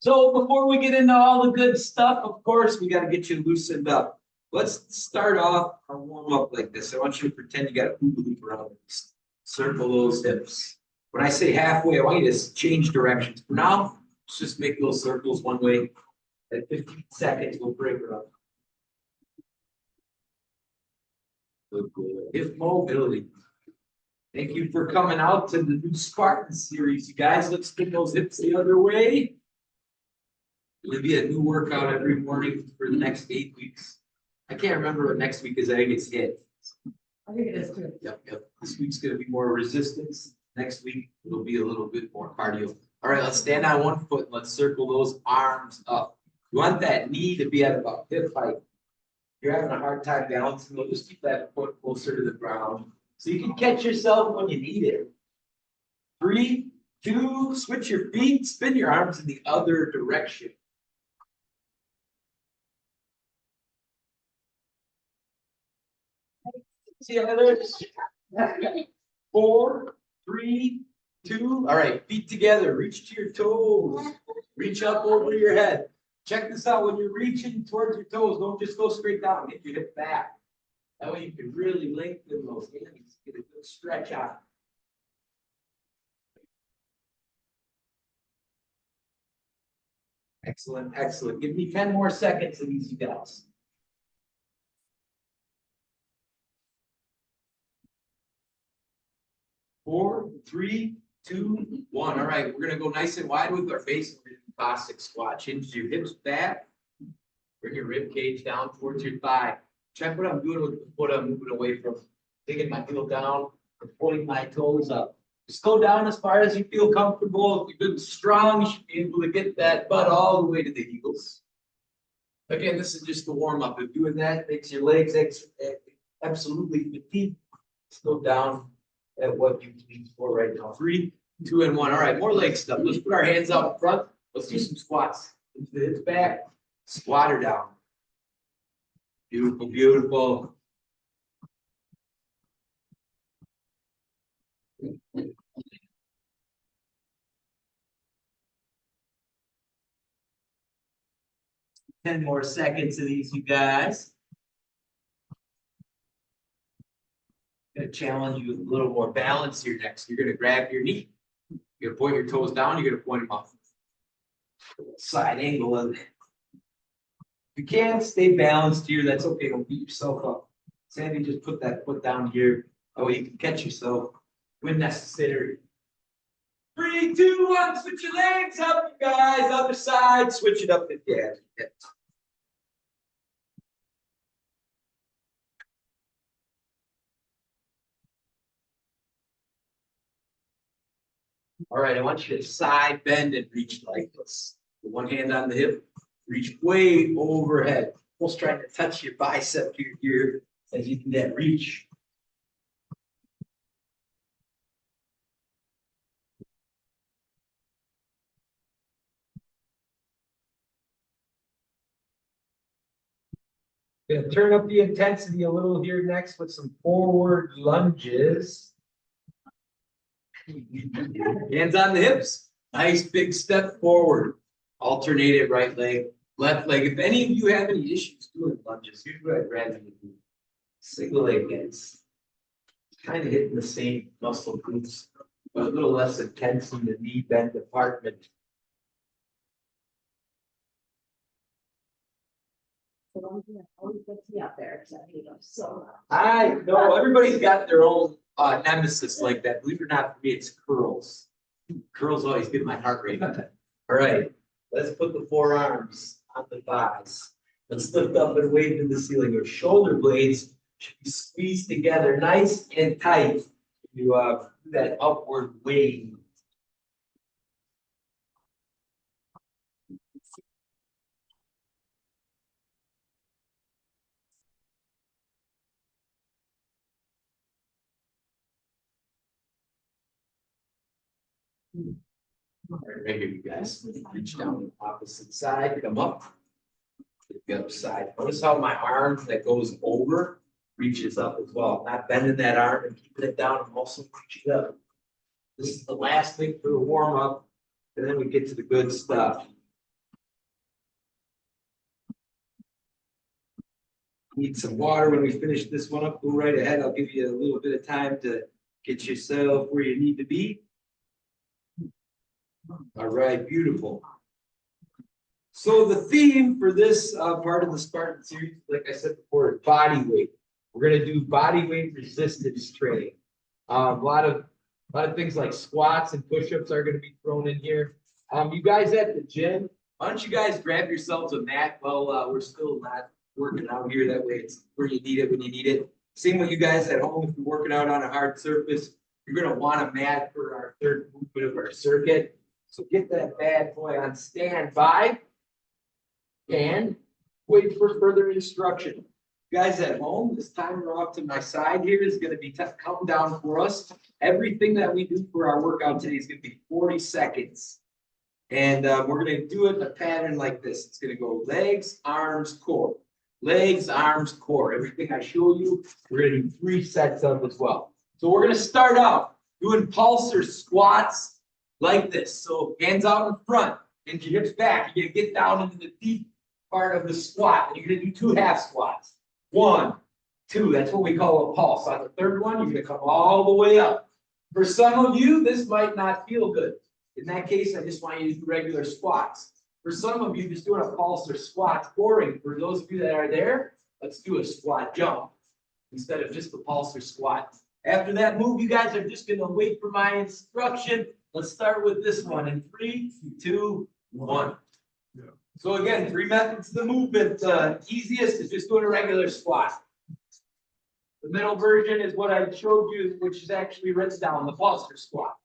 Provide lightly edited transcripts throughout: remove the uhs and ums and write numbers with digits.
So before we get into all the good stuff, of course, we got to get you loosened up. Let's start off our warm up like this. I want you to pretend you got a hula hoop around. Circle those hips. When I say halfway, I want you to change directions. For now, let's just make those circles one way. At 15 seconds, we'll break it up. Good. Hip mobility. Thank you for coming out to the new Spartan series, you guys. Let's get those hips the other way. It'll be a new workout every morning for the next 8 weeks. I can't remember what next week is. I think it's hit. I think it is too. Yep. This week's going to be more resistance. Next week, it'll be a little bit more cardio. All right, let's stand on one foot and let's circle those arms up. You want that knee to be at about hip height. You're having a hard time balancing, we'll just keep that foot closer to the ground so you can catch yourself when you need it. 3, 2, switch your feet, spin your arms in the other direction. See others? 4, 3, 2. All right, feet together. Reach to your toes. Reach up over your head. Check this out. When you're reaching towards your toes, don't just go straight down. Get your hip back. That way you can really lengthen those hands. Get a good stretch out. Excellent, excellent. Give me 10 more seconds of these, you guys. 4, 3, 2, 1. All right, we're gonna go nice and wide with our face. We're gonna do classic squat. Hinge your hips back. Bring your rib cage down towards your thigh. Check what I'm doing with the foot I'm moving away from. Taking my heel down and pulling my toes up. Just go down as far as you feel comfortable. If you've been strong, you should be able to get that butt all the way to the heels. Again, this is just the warm up. If doing that makes your legs absolutely fatigued, just go down at what you need for right now. 3, 2, and 1. All right, more leg stuff. Let's put our hands out in front. Let's do some squats. Into the hips back. Squat her down. Beautiful, beautiful. Ten more seconds of these, you guys. Gonna challenge you with a little more balance here next. You're gonna grab your knee. You're gonna point your toes down. You're gonna point them up. Side angle of it. If you can't stay balanced here, that's okay. Don't beat yourself up. Sandy, just put that foot down here. Oh, you can catch yourself when necessary. 3, 2, 1. Switch your legs up, you guys. Other side. Switch it up if you have it. All right, I want you to side bend and reach like this. Put one hand on the hip, reach way overhead. Almost trying to touch your bicep here as you do that reach. Gonna turn up the intensity a little here next with some forward lunges. Hands on the hips. Nice big step forward. Alternated right leg, left leg. If any of you have any issues doing lunges, here's what I'd rather you do. Single leg bends. Kind of hitting the same muscle groups, but a little less intense in the knee bend department. Always puts me up there, because I hate them so much. I know everybody's got their own nemesis like that. Believe it or not, for me, it's curls. Curls always get my heart rate up. All right, let's put the forearms on the thighs. Let's lift up and wave to the ceiling. Your shoulder blades should be squeezed together nice and tight. You do that upward wave. All right, here you guys. Reach down the opposite side, come up. The other side. Notice how my arm that goes over reaches up as well. Not bending that arm and keeping it down and also reaching up. This is the last thing for the warm up, and then we get to the good stuff. Need some water when we finish this one up. Go right ahead. I'll give you a little bit of time to get yourself where you need to be. All right, beautiful. So the theme for this part of the Spartan series, like I said before, is body weight. We're going to do body weight resistance training. A lot of things like squats and push-ups are going to be thrown in here. You guys at the gym, why don't you guys grab yourselves a mat? Well, we're still not working out here. That way it's where you need it when you need it. Same with you guys at home. If you're working out on a hard surface, you're going to want a mat for our third movement of our circuit. So get that bad boy on standby and wait for further instruction. Guys at home, this timer off to my side here is going to be counting down for us. Everything that we do for our workout today is going to be 40 seconds. And we're going to do it in a pattern like this. It's going to go legs, arms, core. Legs, arms, core. Everything I show you, we're going to do 3 sets of as well. So we're going to start out doing pulsar squats like this. So hands out in front, and your hips back. You're going to get down into the deep part of the squat. And you're going to do 2 half squats. 1, 2. That's what we call a pulse. On the third one, you're going to come all the way up. For some of you, this might not feel good. In that case, I just want you to do regular squats. For some of you, just doing a pulse or squat's boring. For those of you that are there, let's do a squat jump instead of just a pulse or squat. After that move, you guys are just going to wait for my instruction. Let's start with this one in 3, 2, 1. So again, 3 methods of the movement. Easiest is just doing a regular squat. The middle version is what I showed you, which is actually written down, the pulsar squat.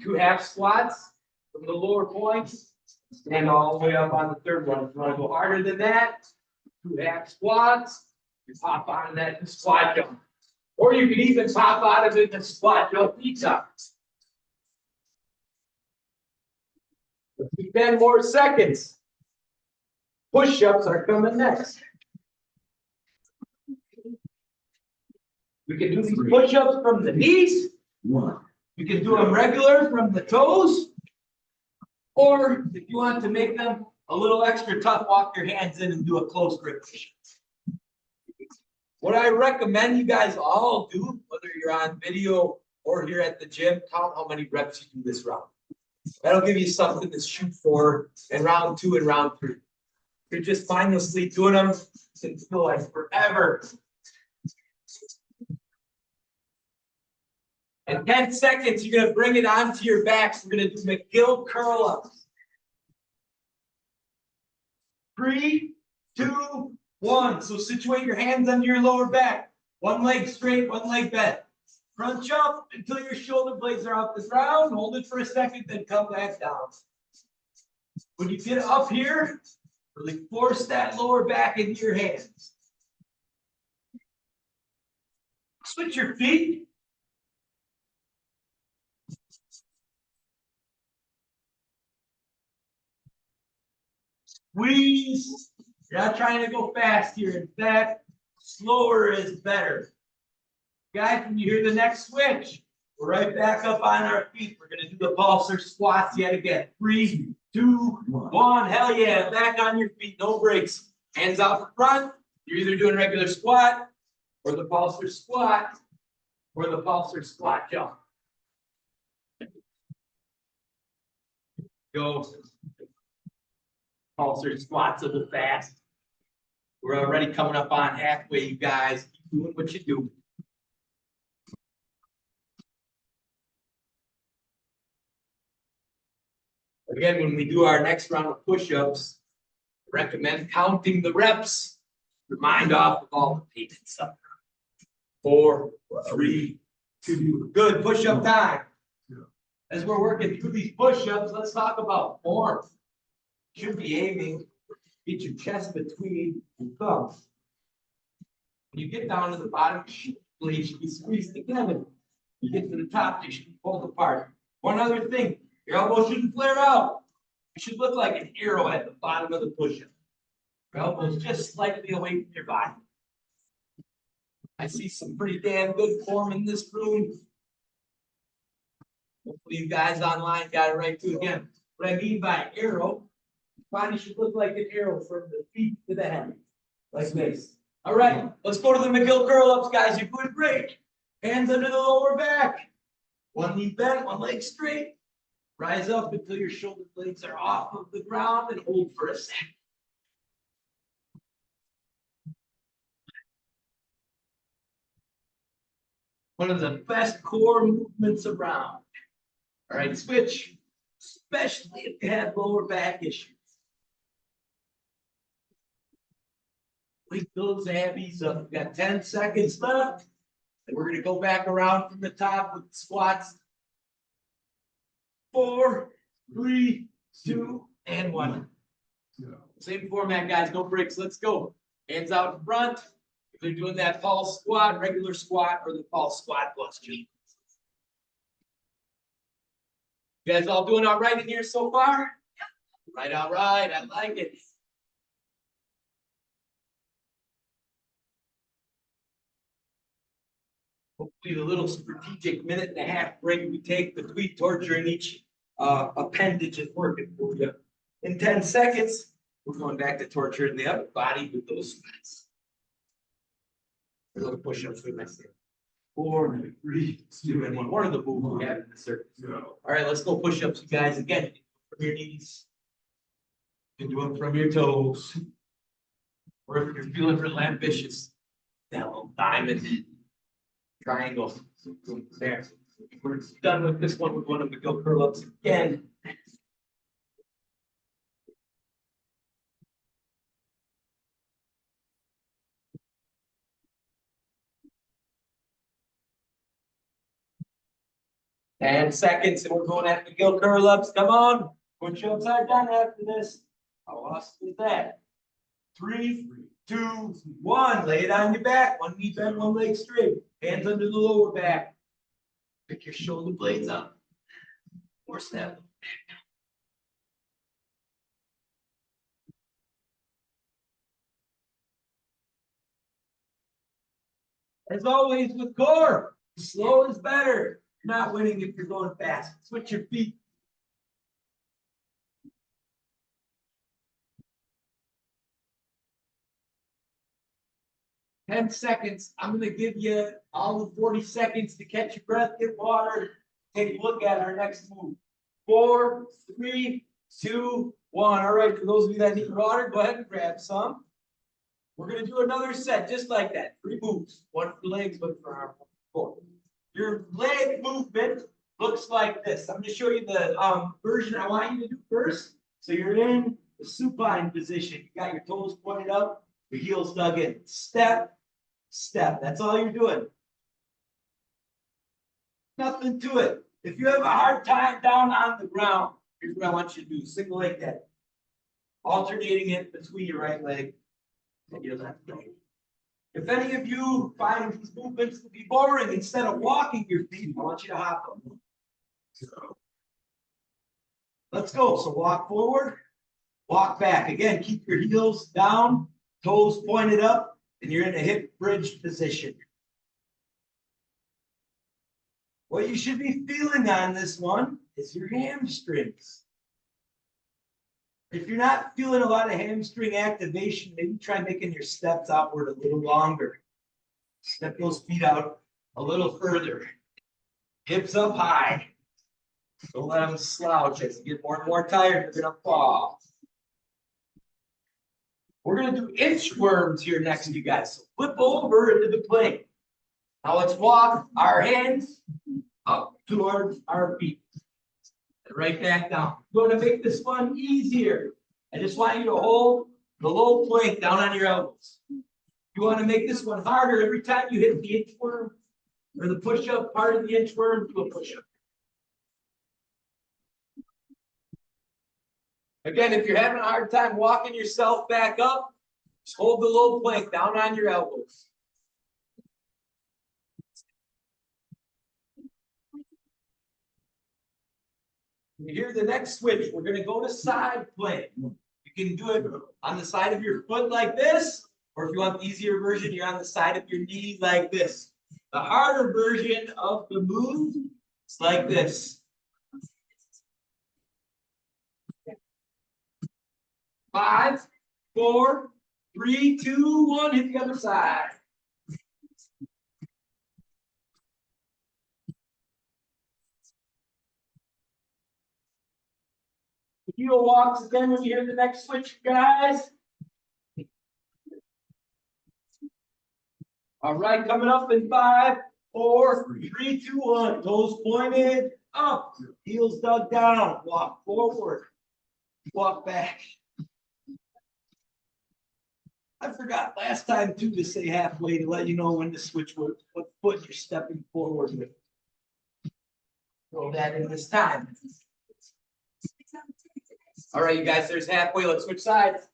2 half squats from the lower points, stand all the way up on the third one. If you want to go harder than that, 2 half squats, you pop out of that and squat jump. Or you can even pop out of it and squat jump pizza. 10 more seconds. Push-ups are coming next. We can do these push-ups from the knees. You can do them regular from the toes. Or if you want to make them a little extra tough, walk your hands in and do a close grip push. What I recommend you guys all do, whether you're on video or here at the gym, count how many reps you do this round. That'll give you something to shoot for in round 2 and round 3. You're just mindlessly doing them, it can feel like forever. In 10 seconds, you're going to bring it onto your backs. We're going to do McGill curl-ups. 3, 2, 1. So situate your hands under your lower back. One leg straight, one leg bent. Crunch up until your shoulder blades are off the ground. Hold it for a second, then come back down. When you get up here, really force that lower back into your hands. Switch your feet. Squeeze. You're not trying to go fast here. In fact, slower is better. Guys, when you hear the next switch, we're right back up on our feet. We're going to do the pulsar squats yet again. 3, 2, 1. Hell yeah. Back on your feet. No breaks. Hands out in front. You're either doing regular squat or the pulsar squat or the pulsar squat jump. Go. Pulsar squats are the fast. We're already coming up on halfway, you guys. Keep doing what you do. Again, when we do our next round of push-ups, I recommend counting the reps. Your mind off of all the pain and stuff. 4, 3, 2. Good. Push-up time. As we're working through these push-ups, let's talk about form. You should be aiming, get your chest between your thumbs. When you get down to the bottom, blades should be squeezed together. You get to the top, they should be pulled apart. One other thing, your elbow shouldn't flare out. It should look like an arrow at the bottom of the push-up. Your elbow's just slightly away from your body. I see some pretty damn good form in this room. Hopefully you guys online got it right too. Again, what I mean by arrow, body should look like an arrow from the feet to the head, like this. All right, let's go to the McGill curl ups, guys. You're doing great. Hands under the lower back. One knee bent, one leg straight. Rise up until your shoulder blades are off of the ground and hold for a second. One of the best core movements around. All right, switch, especially if you have lower back issues. Wake those abbies up. We've got 10 seconds left. And we're going to go back around from the top with squats. 4, 3, 2, and 1. Same format, guys. No breaks. Let's go. Hands out in front. If they're doing that pulse squat, regular squat, or the pulse squat plus jump. You guys all doing all right in here so far? Right, all right. I like it. Hopefully the little strategic 1.5 break we take between torturing each appendage is working for you. In 10 seconds, we're going back to torturing the upper body with those squats. A little push-ups with myself. 4, 3, 2, and 1. One of the moves we have in the circuit. All right, let's go push-ups, you guys. Again, from your knees. You can do them from your toes. Or if you're feeling real ambitious, that little diamond. Triangle. There. We're done with this one. We're going to McGill curl ups again. And seconds, and we're going at McGill curl ups. Come on. Put you upside down after this. How awesome is that? 3, 2, 1. Lay it on your back. One knee bent, one leg straight. Hands under the lower back. Pick your shoulder blades up. Force that. As always with core, slow is better. You're not winning if you're going fast. Switch your feet. Ten seconds. I'm going to give you all the 40 seconds to catch your breath, get water, take a look at our next move. 4, 3, 2, 1. All right, for those of you that need water, go ahead and grab some. We're going to do another set just like that. 3 moves. One for legs, one for arms. 4. Your leg movement looks like this. I'm going to show you the version I want you to do first. So you're in the supine position. You got your toes pointed up, your heels dug in. Step, step. That's all you're doing. Nothing to it. If you have a hard time down on the ground, here's what I want you to do. Single leg dead. Alternating it between your right leg and your left leg. If any of you find these movements to be boring, instead of walking your feet, I want you to hop them. Let's go. So walk forward, walk back. Again, keep your heels down, toes pointed up, and you're in a hip bridge position. What you should be feeling on this one is your hamstrings. If you're not feeling a lot of hamstring activation, maybe try making your steps outward a little longer. Step those feet out a little further. Hips up high. Don't let them slouch. As you get more and more tired, you're going to fall. We're going to do inchworms here next, you guys. So flip over into the plank. Now let's walk our hands up towards our feet. And right back down. We're going to make this one easier. I just want you to hold the low plank down on your elbows. You want to make this one harder every time you hit the inchworm or the push-up part of the inchworm, do a push-up. Again, if you're having a hard time walking yourself back up, just hold the low plank down on your elbows. You hear the next switch. We're going to go to side plank. You can do it on the side of your foot like this, or if you want the easier version, you're on the side of your knee like this. The harder version of the move is like this. 5, 4, 3, 2, 1. Hit the other side. Heel walks again when you hear the next switch, guys. All right, coming up in 5, 4, 3, 2, 1. Toes pointed up, heels dug down. Walk forward, walk back. I forgot last time too to say halfway to let you know when to switch what foot you're stepping forward with. Throw that in this time. All right, you guys, there's halfway. Let's switch sides.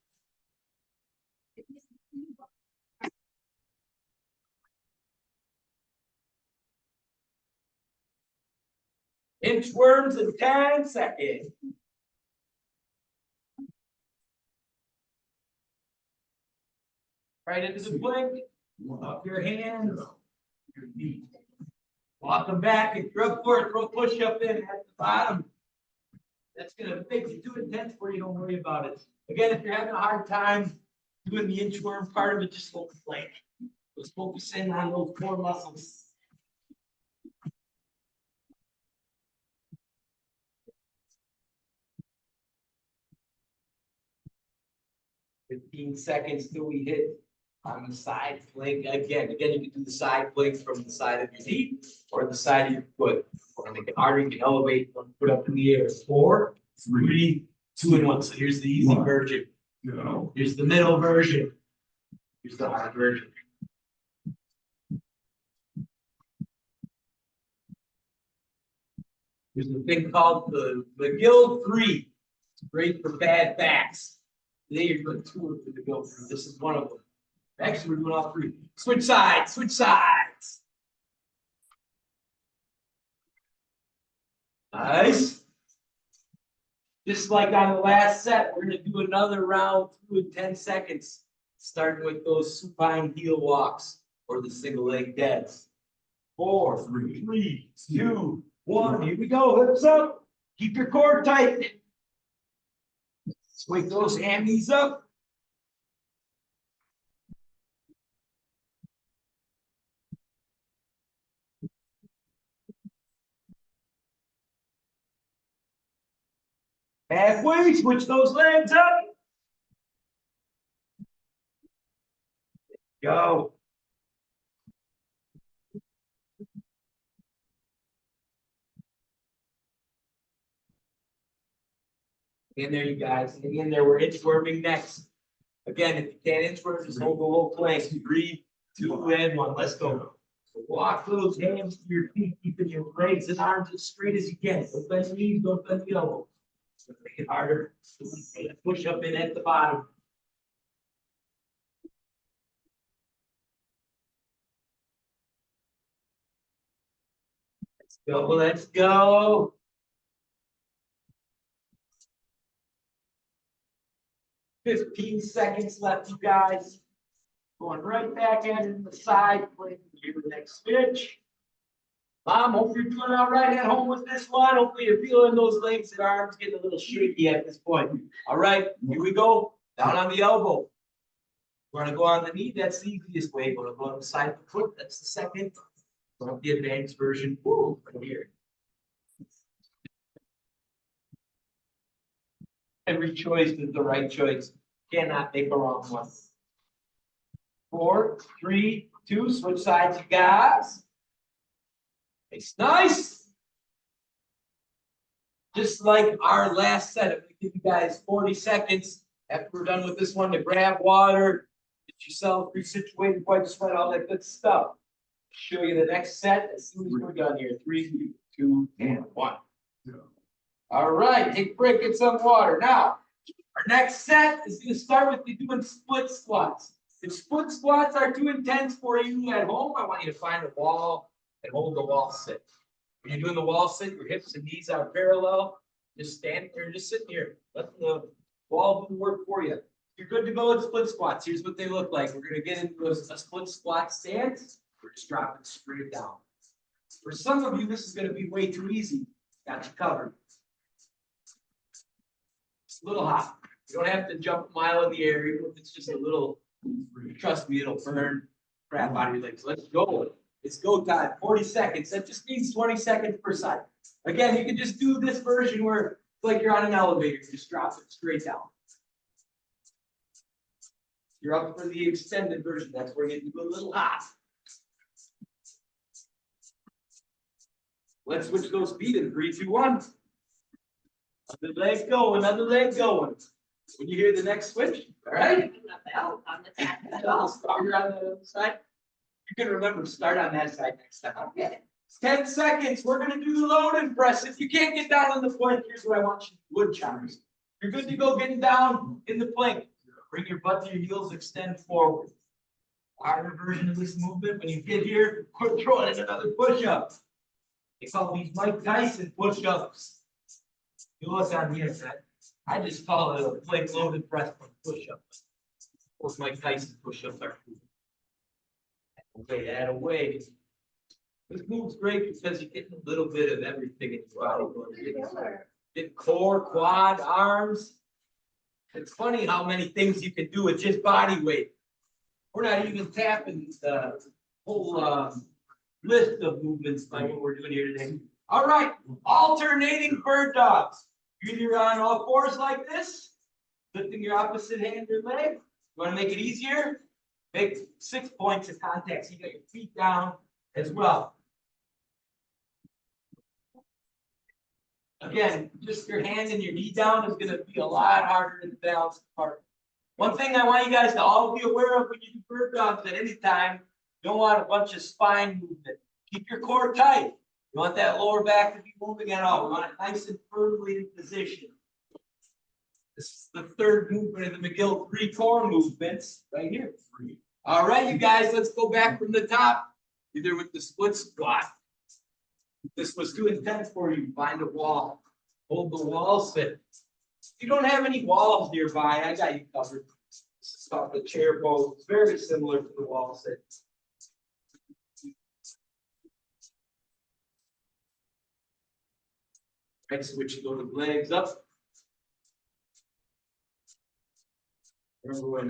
Inchworms in 10 seconds. Right into the blink. Up your hands. Your feet. Walk them back and throw forward. Throw push up in at the bottom. That's gonna make it too intense for you. Don't worry about it. Again, if you're having a hard time doing the inchworm part of it, just focus like. Just focus in on those core muscles. 15 seconds till we hit on the side plank again. Again, you can do the side plank from the side of your knee or the side of your foot. Want to make it harder, you can elevate one foot up in the air. 4, 3, 2, and 1. So here's the easy version. Here's the middle version. Here's the hard version. There's a thing called the McGill 3. It's great for bad backs. Today you're doing 2 of the McGill 3. This is one of them. Actually, we're doing all 3. Switch sides, switch sides. Nice. Just like on the last set, we're going to do another round through in 10 seconds, starting with those supine heel walks or the single leg deads. 4, 3, 2, 1. Here we go. Hips up. Keep your core tight. Wake those hammies up. Halfway, switch those legs up. Go. In there, you guys. In there, we're inchworming next. Again, if you can't inchworm, just hold the low plank. 3, 2, and 1. Let's go. So walk those hands to your feet, keeping your legs and arms as straight as you can. Don't bend the knees, don't bend the elbows. Make it harder. Push up in at the bottom. Let's go. Let's go. 15 seconds left, you guys. Going right back in the side, playing your next switch. Mom, hope you're doing all right at home with this one. Hopefully you're feeling those legs and arms getting a little shaky at this point. All right, here we go. Down on the elbow. We're gonna go on the knee. That's the easiest way. We're gonna go on the side of the foot. That's the second. Go the advanced version. Woo, right here. Every choice is the right choice. Cannot make a wrong one. 4, 3, 2. Switch sides, you guys. It's nice. Just like our last set, I'm gonna give you guys 40 seconds after we're done with this one to grab water, get yourself resituated, wipe the sweat, all that good stuff. Show you the next set as soon as we're done here. 3, 2, and 1. All right, take a break, get some water. Now, our next set is going to start with you doing split squats. If split squats are too intense for you at home, I want you to find a wall and hold the wall sit. When you're doing the wall sit, your hips and knees are parallel. Just stand there, just sitting here. Let the wall do the work for you. You're good to go with split squats. Here's what they look like. We're going to get into a split squat stance. We're just dropping straight down. For some of you, this is going to be way too easy. Got you covered. It's a little hot. You don't have to jump a mile in the air, even if it's just a little, trust me, it'll burn crap out of your legs. Let's go. It's go time, 40 seconds. That just means 20 seconds per side. Again, you can just do this version where it's like you're on an elevator, you just drop it straight down. You're up for the extended version. That's where you do a little hot. Let's switch those feet in 3, 2, 1. Another leg going, another leg going. When you hear the next switch, all right? You're on the other side. You can remember, start on that side next time. Okay. 10 seconds. We're going to do the load and press. If you can't get down in the plank, here's what I want you to do. Wood choppers. You're good to go getting down in the plank. Bring your butt to your heels, extend forward. Harder version of this movement. When you get here, we're throwing in another push-up. They call these Mike Tyson push-ups. You look on the inside. I just call it a plank loaded press push-up. Those Mike Tyson push-ups are cool. Okay, that away. This move's great because you get a little bit of everything in your body. Get core, quad, arms. It's funny how many things you can do with just body weight. We're not even tapping the whole list of movements by what we're doing here today. All right, alternating bird dogs. You're either on all fours like this, lifting your opposite hand or leg. You want to make it easier? Make 6 points of contact. So you got your feet down as well. Again, just your hand and your knee down is going to be a lot harder to balance apart. One thing I want you guys to all be aware of when you do bird dogs at any time, you don't want a bunch of spine movement. Keep your core tight. You want that lower back to be moving at all. We want it nice and firmly in position. This is the third movement of the McGill 3 core movements right here. All right, you guys, let's go back from the top, either with the split squat. If this was too intense for you, find a wall. Hold the wall sit. If you don't have any walls nearby, I got you covered. This is called the chair pose. It's very similar to the wall sit. Right, switch those legs up. Remember when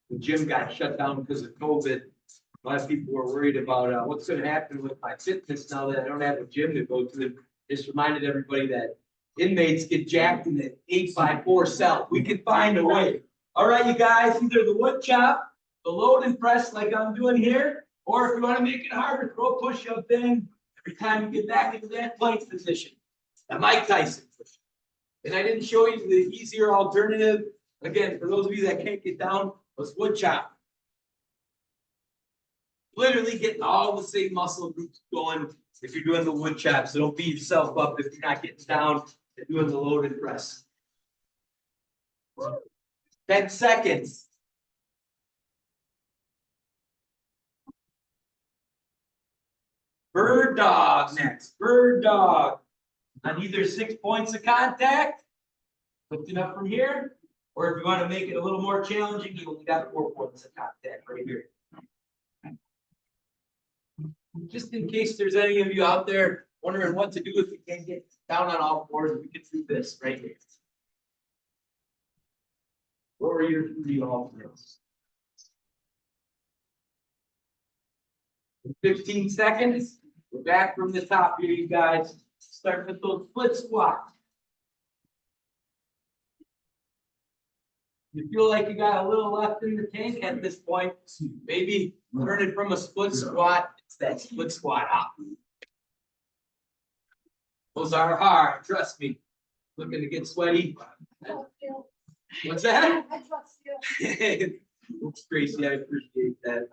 the gym got shut down because of COVID? A lot of people were worried about what's going to happen with my fitness now that I don't have a gym to go to. Just reminded everybody that inmates get jacked in the 8x4 cell. We can find a way. All right, you guys, either the wood chop, the load and press like I'm doing here, or if you want to make it harder, throw a push-up in every time you get back into that plank position. That Mike Tyson push-up. And I didn't show you the easier alternative. Again, for those of you that can't get down, let's wood chop. Literally getting all the same muscle groups going if you're doing the wood chop. So don't beat yourself up if you're not getting down and doing the load and press. 10 seconds. Bird dog next. Bird dog. On either 6 points of contact. Lifting up from here. Or if you want to make it a little more challenging, you only got 4 points of contact right here. Just in case there's any of you out there wondering what to do if you can't get down on all fours, we can do this right here. Warrior 3 alternates. 15 seconds. We're back from the top here, you guys. Start with those split squats. You feel like you got a little left in the tank at this point, maybe turn it from a split squat. It's that split squat up. Those are hard, trust me. Looking to get sweaty. What's that? I trust you. Oops, Gracie, I appreciate that.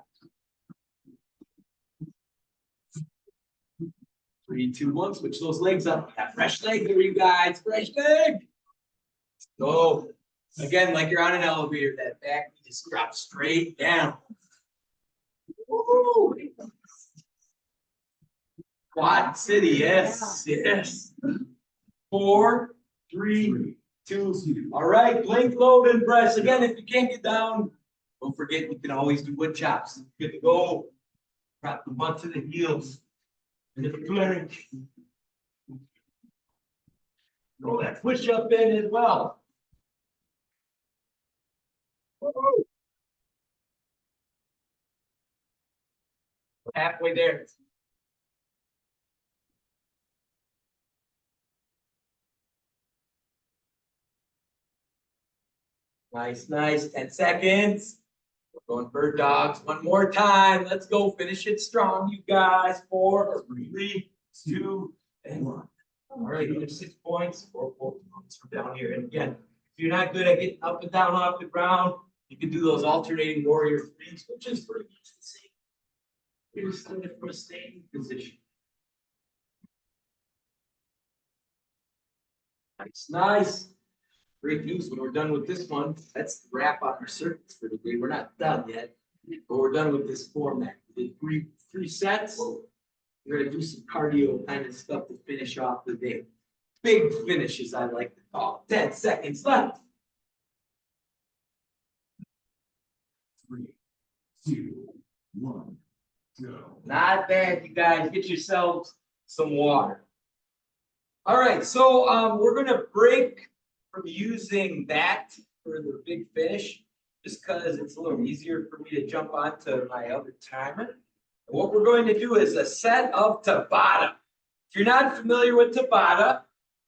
3, 2, 1, switch those legs up. Got fresh leg here, you guys. Fresh leg. Go. Again, like you're on an elevator, that back just drops straight down. Woo! Quad City, yes, yes. 4, 3, 2. All right, plank load and press. Again, if you can't get down, don't forget you can always do wood chops. Good to go. Drop the butt to the heels. And the plank. Throw that push up in as well. Woo! We're halfway there. Nice, nice. 10 seconds. We're going bird dogs. One more time. Let's go. Finish it strong, you guys. 4, 3, 2, and 1. All right, you have 6 points, 4 points from down here. And again, if you're not good at getting up and down off the ground, you can do those alternating warrior threes, which is pretty much the same. You're just doing it from a standing position. Nice, nice. Great news when we're done with this one. That's the wrap on our circuits for today. We're not done yet, but we're done with this format. We did three sets. We're gonna do some cardio kind of stuff to finish off the day. Big finishes, I like to call. 10 seconds left. 3, 2, 1, go. Not bad, you guys. Get yourselves some water. All right, so we're gonna break from using that for the big finish, just because it's a little easier for me to jump onto my other timer. And what we're going to do is a set of Tabata. If you're not familiar with Tabata,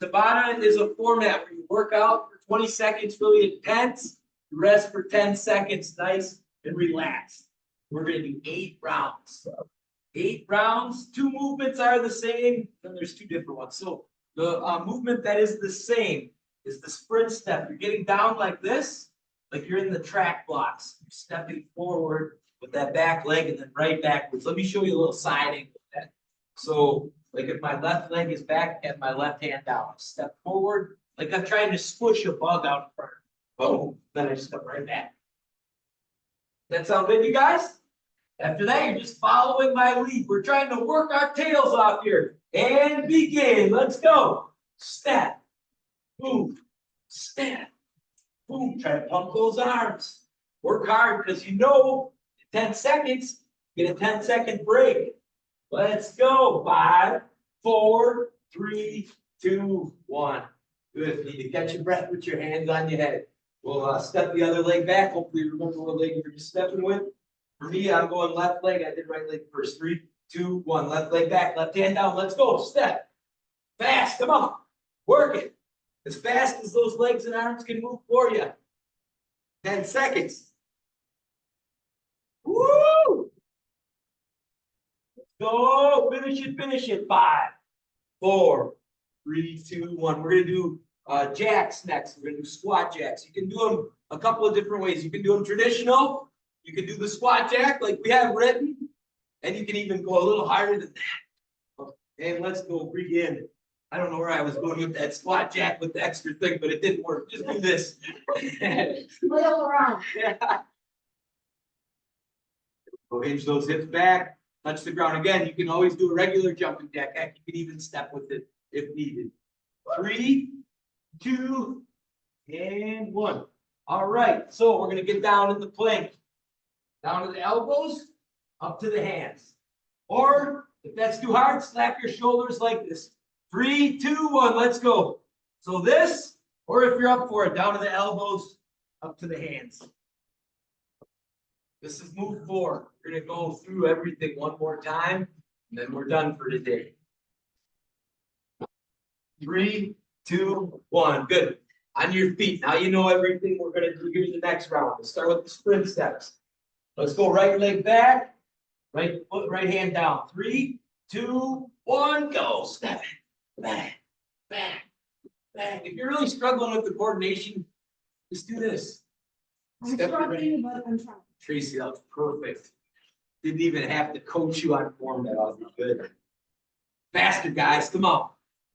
Tabata is a format where you work out for 20 seconds really intense, you rest for 10 seconds nice and relaxed. We're going to do 8 rounds. 8 rounds, 2 movements are the same, then there's 2 different ones. So the movement that is the same is the sprint step. You're getting down like this, like you're in the track blocks. You're stepping forward with that back leg and then right backwards. Let me show you a little side angle of that. So, like if my left leg is back and my left hand down, step forward, like I'm trying to squish a bug out in front. Boom, then I step right back. That sound good, you guys? After that, you're just following my lead. We're trying to work our tails off here. And begin. Let's go. Step. Boom, step, boom, try to pump those arms. Work hard because you know in 10 seconds, get a 10-second break. Let's go. 5, 4, 3, 2, 1. Good. You need to catch your breath with your hands on your head. We'll step the other leg back. Hopefully you remember what leg you're just stepping with. For me, I'm going left leg. I did right leg first. 3, 2, 1. Left leg back, left hand down. Let's go. Step. Fast. Come on. Work it. As fast as those legs and arms can move for you. 10 seconds. Woo! Let's go. Finish it, finish it. 5, 4, 3, 2, 1. We're going to do jacks next. We're going to do squat jacks. You can do them a couple of different ways. You can do them traditional. You can do the squat jack like we have written. And you can even go a little higher than that. And let's go begin. I don't know where I was going with that squat jack with the extra thing, but it didn't work. Just do this. Flail around. Yeah. Go hinge those hips back, touch the ground again. You can always do a regular jumping jack. Heck, you can even step with it if needed. 3, 2, and 1. All right, so we're gonna get down in the plank. Down to the elbows, up to the hands. Or if that's too hard, slap your shoulders like this. 3, 2, 1, let's go. So this, or if you're up for it, down to the elbows, up to the hands. This is move 4. We're gonna go through everything one more time, and then we're done for today. 3, 2, 1, good. On your feet, now you know everything we're gonna do. Here's the next round. Let's start with the sprint steps. Let's go right leg back, right foot, right hand down. 3, 2, 1, go. Step it. Back, back, back. If you're really struggling with the coordination, just do this. I'm Step it right. struggling, but I'm trying. Tracy, that was perfect. Didn't even have to coach you on form. That was good. Faster, guys. Come on.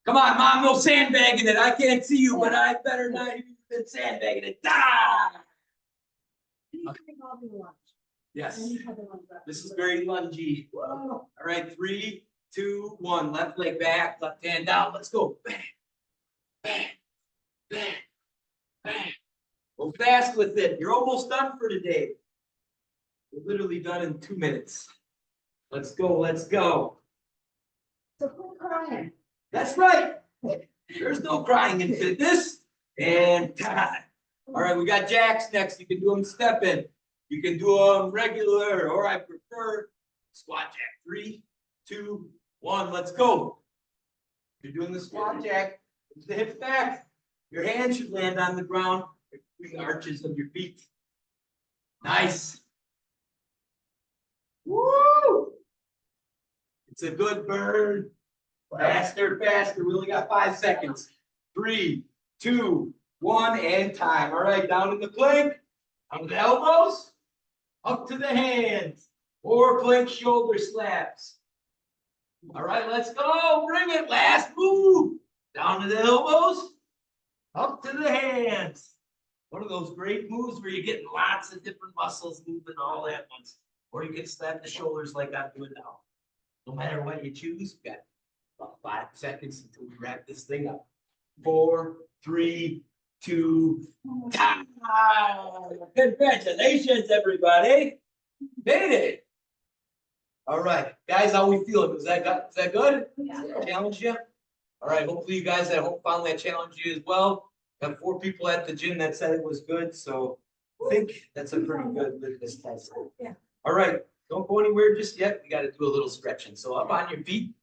Come on, Mom. No sandbagging it. I can't see you, but I better not even sandbagging it. Ah! And you can all do lunch. Yes. And you have the lunch left. This is very lungy. Whoa. All right. 3, 2, 1. Left leg back. Left hand down. Let's go. Bang. Bang. Bang. Bang. Go fast with it. You're almost done for today. We're literally done in 2 minutes. Let's go. Let's go. So quit crying. That's right. There's no crying in fitness. And time. All right, we got jacks next. You can do them stepping. You can do them regular, or I prefer squat jack. 3, 2, 1, let's go. You're doing the squat jack. Push the hips back. Your hands should land on the ground between the arches of your feet. Nice. Woo! It's a good burn. Faster, faster. We only got 5 seconds. 3, 2, 1, and time. All right, down in the plank. Down to the elbows. Up to the hands. Or plank shoulder slaps. All right, let's go. Bring it. Last move. Down to the elbows. Up to the hands. One of those great moves where you're getting lots of different muscles moving all at once. Or you can slap the shoulders like I'm doing now. No matter what you choose, we got about 5 seconds until we wrap this thing up. 4, 3, 2, time. Congratulations, everybody. Made it. All right, guys, how we feeling? Is that good? Yeah. Challenge you? All right, hopefully you guys at home found that challenge you as well. Got 4 people at the gym that said it was good, so I think that's a pretty good litmus test. Yeah. All right, don't go anywhere just yet. We got to do a little stretching. So up on your feet.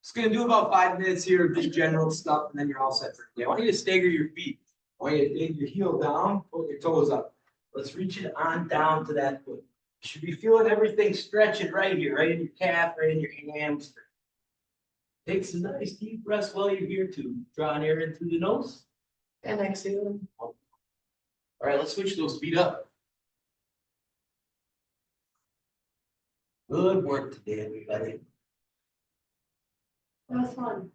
Just gonna do about 5 minutes here of just general stuff, and then you're all set for today. I want you to stagger your feet. I want you to dig your heel down, pull your toes up. Let's reach it on down to that foot. You should be feeling everything stretching right here, right in your calf, right in your hamstring. Take some nice deep breaths while you're here too. Drawing air in through the nose and exhaling. All right, let's switch those feet up. Good work today, everybody. That was fun.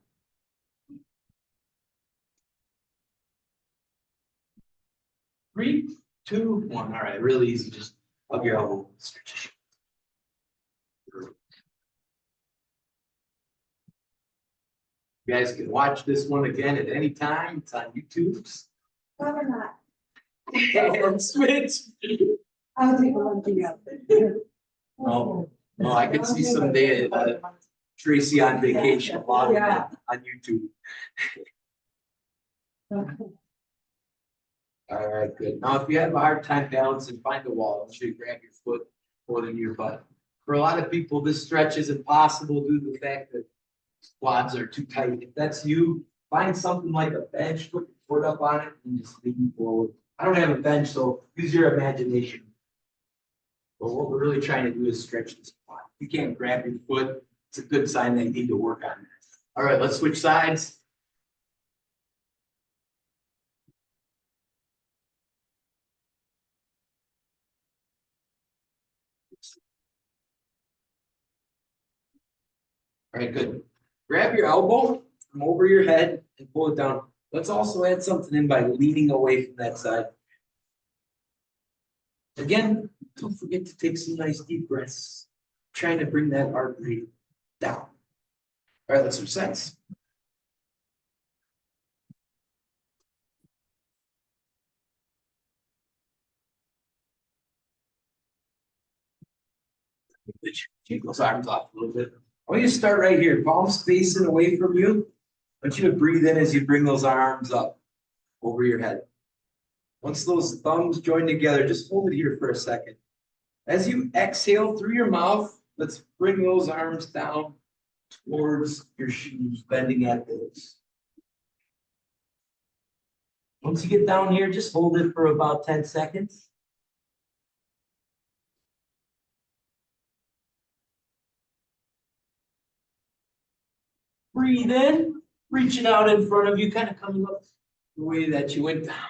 Three, 2, 1. All right, really easy. Just hug your elbow. Stretch. You guys can watch this one again at any time. It's on YouTube. Probably not. And switch. I'll take a look together. Oh, I can see someday Tracy on vacation vlogging Yeah. on YouTube. All right, good. Now, if you have a hard time balancing, find a wall. Make sure you grab your foot more than your butt. For a lot of people, this stretch is impossible due to the fact that quads are too tight. If that's you, find something like a bench, put your foot up on it, and just lean forward. I don't have a bench, so use your imagination. But what we're really trying to do is stretch this quad. If you can't grab your foot, it's a good sign that you need to work on it. All right, let's switch sides. All right, good. Grab your elbow from over your head and pull it down. Let's also add something in by leaning away from that side. Again, don't forget to take some nice deep breaths. Trying to bring that heart rate down. All right, let's switch sides. Take those arms off a little bit. I want you to start right here, palms facing away from you. I want you to breathe in as you bring those arms up over your head. Once those thumbs join together, just hold it here for a second. As you exhale through your mouth, let's bring those arms down towards your shoes, bending at those. Once you get down here, just hold it for about 10 seconds. Breathe in, reaching out in front of you, kind of coming up the way that you went down.